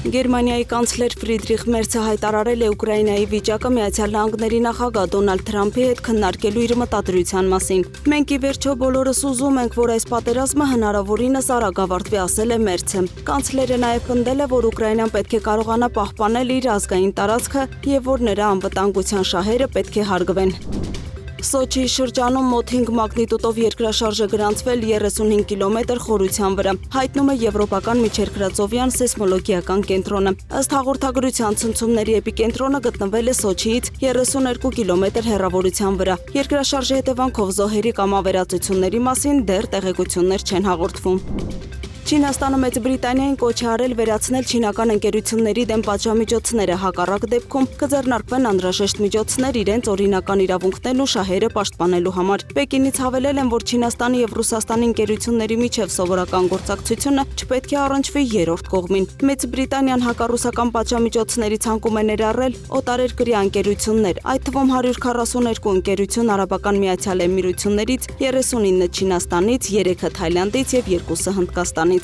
Գերմանիայի կանցլեր Ֆրիդրիխ Մերցը հայտարարել է Ուկրաինայի վիճակը Միացյալ Նահանգների նախագահ Դոնալդ Թրամփի հետ քննարկելու իր մտադրության մասին։ Մենք ի վերջո բոլորս ուզում ենք, որ այս պատերազմը հնարավորինս արագ ավարտվի, ասել է Մերցը։ Կանցլերը նաև պնդել է, որ Ուկրաինան պետք է կարողանա պահպանել իր ազգային տարածքը եւ որ նրա անվտանգության շահերը պետք է հարգվեն։ Սոչիի շրջանում մոտ 5 մագնիտուդով երկրաշարժ է գրանցվել 35 կիլոմետր խորության վրա, հայտնում է Եվրոպական միջերկրածովյան սեյսմոլոգիական կենտրոնը։ Ըստ հաղորդագրության ցնցումների էպիկենտրոնը գտնվել է Սոչիից 32 կիլոմետր հեռավորության վրա։ Երկրաշարժի հետևանքով զոհերի կամ ավերածությունների մասին դեռ տեղեկություններ չեն հաղորդվում։ Չինաստանը Մեծ Բրիտանիային կոչ է արել վերացնել չինական ընկերությունների դեմ պատժամիջոցները, հակառակ դեպքում կձեռնարկվեն անհրաժեշտ միջոցներ իրենց օրինական իրավունքներն ու շահերը պաշտպանելու համար։ Պեկինից հավելել են, որ Չինաստանի եւ Ռուսաստանի ընկերությունների միջև սովորական գործակցությունը չպետք է առնչվի երրորդ կողմին։ Մեծ Բրիտանիան հակառուսական պատժամիջոցների ցանկում է ներառել օտարերկրյա ընկերություններ, այդ թվում 142 ընկերություն Արաբական Միացյալ Էմիրություններից, 39 Չինաստանից, 3-ը Թայլանդից եւ 2-ը Հնդկաստանից։